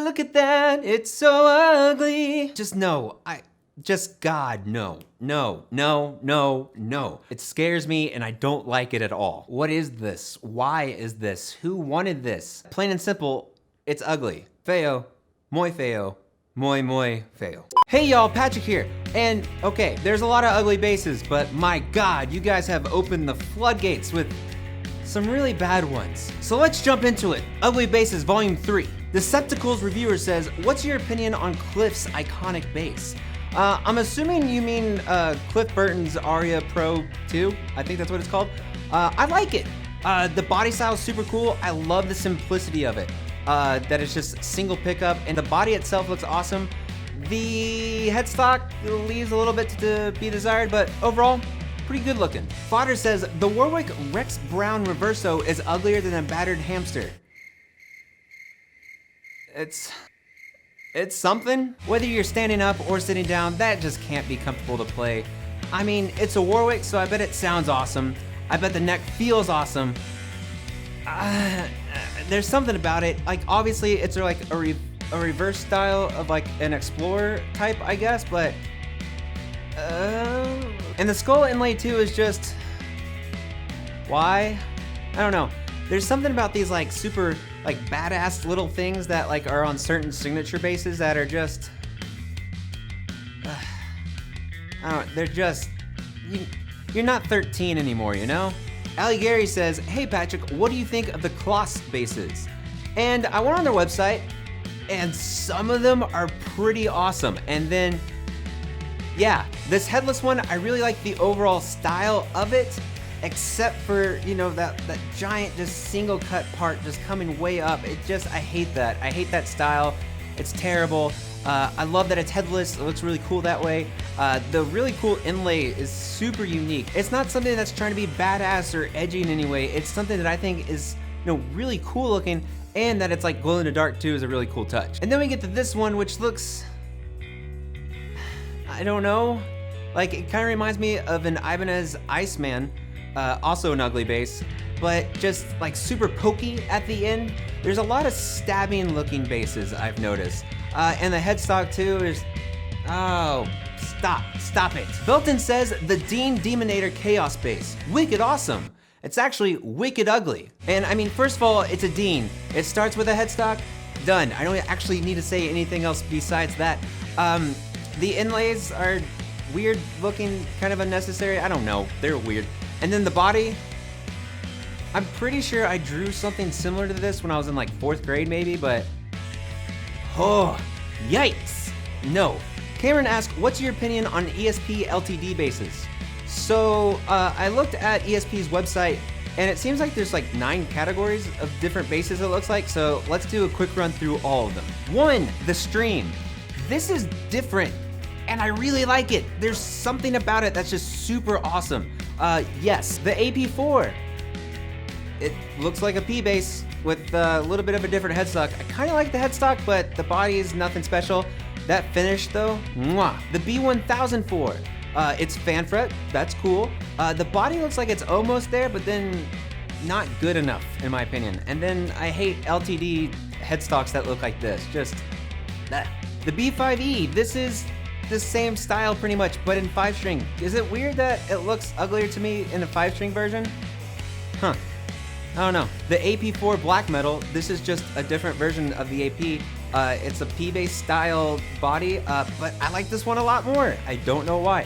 look at that, it's so ugly. Just no, God, no. No, no, no, no. It scares me and I don't like it at all. What is this? Why is this? Who wanted this? Plain and simple, it's ugly. Feo, muy feo, muy feo. Hey y'all, Patrick here. And okay, there's a lot of ugly bases, but my God, you guys have opened the floodgates with some really bad ones. So let's jump into it. Ugly Bases Volume 3. Decepticles reviewer says, what's your opinion on Cliff's iconic base? I'm assuming you mean Cliff Burton's Zarya Pro 2. I think that's what it's called. I like it. The body style is super cool. I love the simplicity of it. That it's just single pickup, and the body itself looks awesome. The headstock leaves a little bit to be desired, but overall, pretty good looking. Fodder says, the Warwick Rex Brown Reverso is uglier than a battered hamster. It's something. Whether you're standing up or sitting down, that just can't be comfortable to play. I mean, it's a Warwick, so I bet it sounds awesome. I bet the neck feels awesome. There's something about it. Like, obviously, it's like a reverse style of like an Explorer type, I guess, but and the skull inlay too is just, why? I don't know. There's something about these like super like badass little things that like are on certain signature bases that are just, I don't know, they're just, you're not 13 anymore, you know? Ali Gary says, hey Patrick, what do you think of the Kloss bases? And I went on their website, and some of them are pretty awesome. And then, yeah, this headless one, I really like the overall style of it, except for, you know, that giant just single cut part just coming way up. I hate that. I hate that style. It's terrible. I love that it's headless. It looks really cool that way. The really cool inlay is super unique. It's not something that's trying to be badass or edgy in any way. It's something that I think is, you know, really cool looking, and that it's like glow in the dark too is a really cool touch. And then we get to this one, which looks, I don't know, like it kind of reminds me of an Ibanez Iceman, also an ugly base, but just like super pokey at the end. There's a lot of stabbing looking bases I've noticed. And the headstock too is, oh, stop it. Builtin says the Dean Demonator Chaos base, wicked awesome. It's actually wicked ugly. And I mean, first of all, it's a Dean. It starts with a headstock, done. I don't actually need to say anything else besides that. The inlays are weird looking, kind of unnecessary. I don't know, they're weird. And then the body, I'm pretty sure I drew something similar to this when I was in like 4th grade maybe, but oh, yikes. No. Cameron asked, what's your opinion on ESP LTD bases? So I looked at ESP's website, and it seems like there's like 9 categories of different bases it looks like, so let's do a quick run through all of them. 1, the Stream. This is different, and I really like it. There's something about it that's just super awesome. Yes, the AP4. It looks like a P base with a little bit of a different headstock. I kind of like the headstock, but the body is nothing special. That finish though, mwah. The B1004. It's fan fret, that's cool. The body looks like it's almost there, but then not good enough, in my opinion. And then I hate LTD headstocks that look like this, just that. The B5E, this is the same style pretty much, but in 5-string. Is it weird that it looks uglier to me in a 5-string version? Huh, I don't know. The AP4 Black Metal, this is just a different version of the AP. It's a P-bass style body, but I like this one a lot more. I don't know why.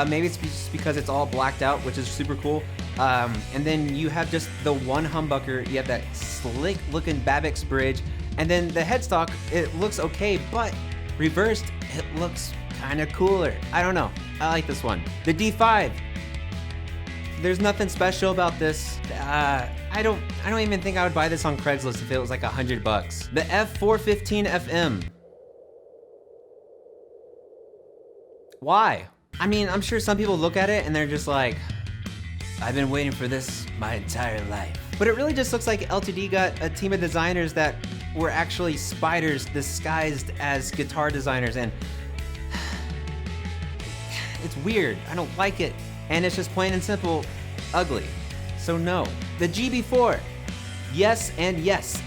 Maybe it's just because it's all blacked out, which is super cool. And then you have just the one humbucker. You have that slick looking Babix bridge. And then the headstock, it looks okay, but reversed, it looks kind of cooler. I don't know. I like this one. The D5. There's nothing special about this. I don't even think I would buy this on Craigslist if it was like $100. The F415 FM. Why? I mean, I'm sure some people look at it and they're just like, I've been waiting for this my entire life. But it really just looks like LTD got a team of designers that were actually spiders disguised as guitar designers, and it's weird. I don't like it. And it's just plain and simple ugly. So no. The GB4. Yes and yes.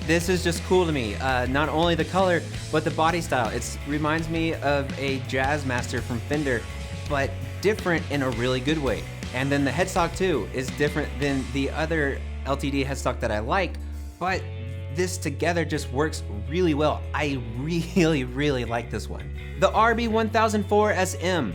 this is just cool to me. Not only the color, but the body style. It reminds me of a Jazz Master from Fender, but different in a really good way. And then the headstock too is different than the other LTD headstock that I like, but this together just works really well. I really, really like this one. The RB1004 SM.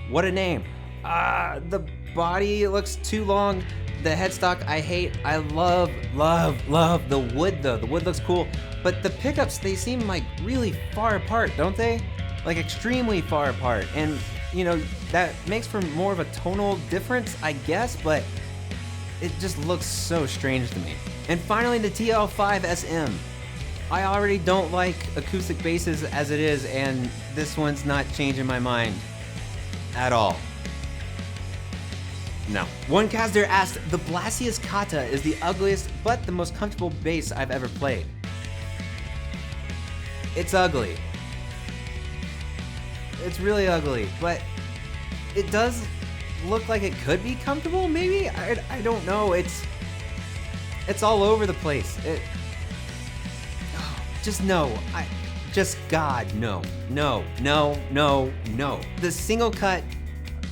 What a name. The body looks too long. The headstock I hate. I love the wood though. The wood looks cool, but the pickups, they seem like really far apart, don't they? Like extremely far apart. And you know, that makes for more of a tonal difference, I guess, but it just looks so strange to me. And finally, the TL5 SM. I already don't like acoustic basses as it is, and this one's not changing my mind at all. No. One caster asked, the Blasius Katana is the ugliest but the most comfortable bass I've ever played. It's ugly. It's really ugly, but it does look like it could be comfortable, maybe? I don't know. It's all over the place. Just no. God, no. No. The single cut,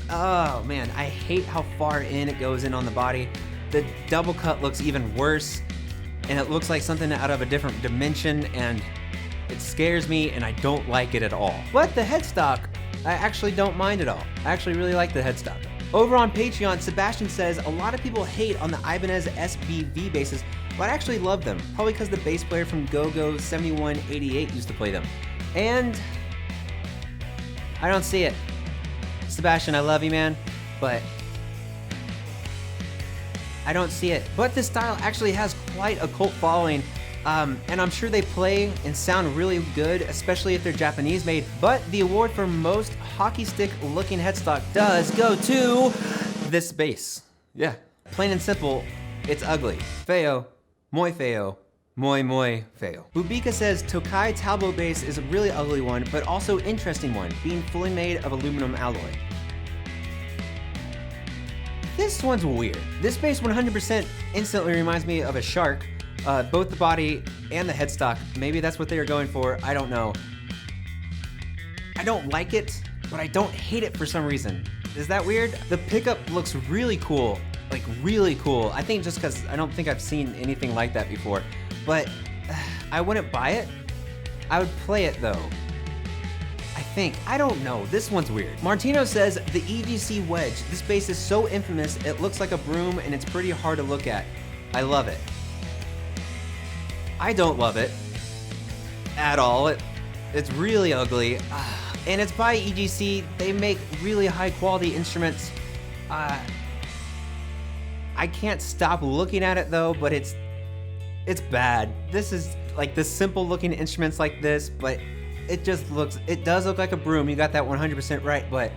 oh man, I hate how far in it goes in on the body. The double cut looks even worse, and it looks like something out of a different dimension, and it scares me, and I don't like it at all. But the headstock, I actually don't mind at all. I actually really like the headstock. Over on Patreon, Sebastian says, a lot of people hate on the Ibanez SBV basses, but I actually love them. Probably because the bass player from GoGo 7188 used to play them. And I don't see it. Sebastian, I love you, man, but I don't see it. But this style actually has quite a cult following. And I'm sure they play and sound really good, especially if they're Japanese made, but the award for most hockey stick looking headstock does go to this bass. Yeah, plain and simple, it's ugly. Feo, muy feo, muy feo. Bubika says Tokai Tablo bass is a really ugly one, but also interesting one, being fully made of aluminum alloy. This one's weird. This bass 100% instantly reminds me of a shark. Both the body and the headstock. Maybe that's what they were going for. I don't know. I don't like it, but I don't hate it for some reason. Is that weird? The pickup looks really cool. Like really cool. I think just because I don't think I've seen anything like that before. But I wouldn't buy it. I would play it though. I don't know. This one's weird. Martino says the EVC Wedge. This bass is so infamous, it looks like a broom and it's pretty hard to look at. I love it. I don't love it at all. It's really ugly, and it's by EGC. They make really high quality instruments. I can't stop looking at it though, but it's bad. This is like the simple looking instruments like this, but it does look like a broom. You got that 100% right, but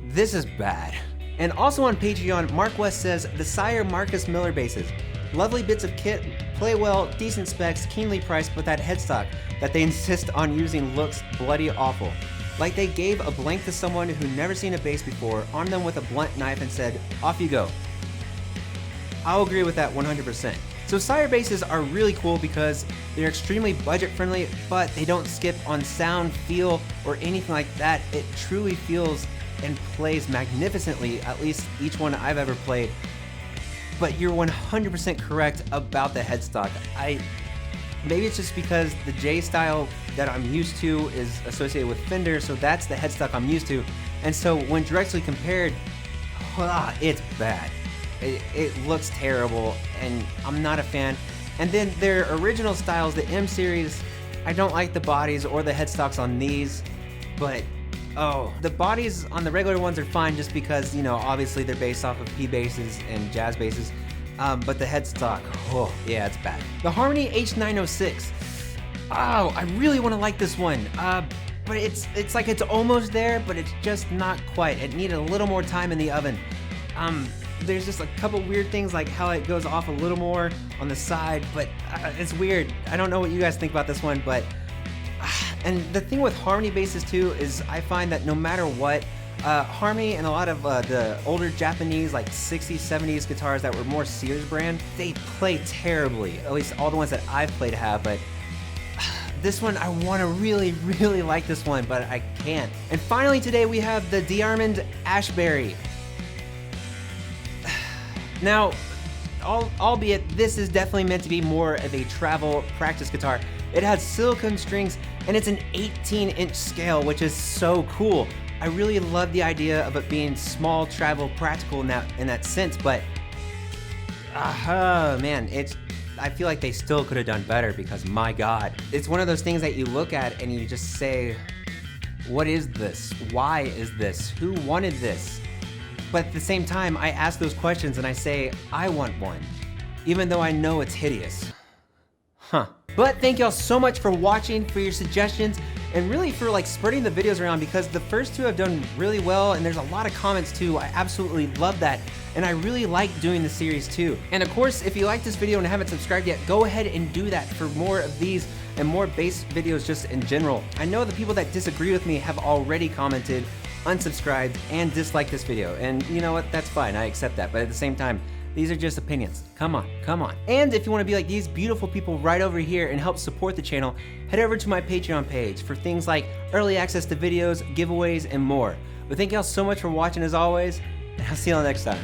this is bad. And also on Patreon, Mark West says the Sire Marcus Miller basses. Lovely bits of kit, play well, decent specs, keenly priced, but that headstock that they insist on using looks bloody awful. Like they gave a blank to someone who never seen a bass before, armed them with a blunt knife and said, off you go. I'll agree with that 100%. So Sire basses are really cool because they're extremely budget friendly, but they don't skip on sound, feel, or anything like that. It truly feels and plays magnificently, at least each one I've ever played. But you're 100% correct about the headstock. Maybe it's just because the J style that I'm used to is associated with Fender, so that's the headstock I'm used to. And so when directly compared, it's bad. It looks terrible, and I'm not a fan. And then their original styles, the M series, I don't like the bodies or the headstocks on these, but the bodies on the regular ones are fine just because, you know, obviously they're based off of P basses and jazz basses. But the headstock, yeah, it's bad. The Harmony H906. I really want to like this one. But it's like it's almost there, but it's just not quite. It needed a little more time in the oven. There's just a couple weird things like how it goes off a little more on the side, but it's weird. I don't know what you guys think about this one, but and the thing with harmony basses too is I find that no matter what, Harmony and a lot of the older Japanese like 60s, 70s guitars that were more Sears brand, they play terribly. At least all the ones that I've played have, but this one, I want to really, really like this one, but I can't. And finally today we have the Diamond Ashberry. Now, albeit this is definitely meant to be more of a travel practice guitar, it has silicone strings and it's an 18-inch scale, which is so cool. I really love the idea of it being small, travel, practical in that sense, but man, I feel like they still could have done better because my God. It's one of those things that you look at and you just say, what is this? Why is this? Who wanted this? But at the same time, I ask those questions and I say, I want one, even though I know it's hideous. But thank y'all so much for watching, for your suggestions, and really for like spreading the videos around, because the first two have done really well and there's a lot of comments too. I absolutely love that. And I really like doing the series too. And of course, if you like this video and haven't subscribed yet, go ahead and do that for more of these and more bass videos just in general. I know the people that disagree with me have already commented, unsubscribed, and disliked this video. And you know what, that's fine, I accept that. But at the same time, these are just opinions. Come on, come on. And if you want to be like these beautiful people right over here and help support the channel, head over to my Patreon page for things like early access to videos, giveaways, and more. But thank y'all so much for watching as always, and I'll see y'all next time.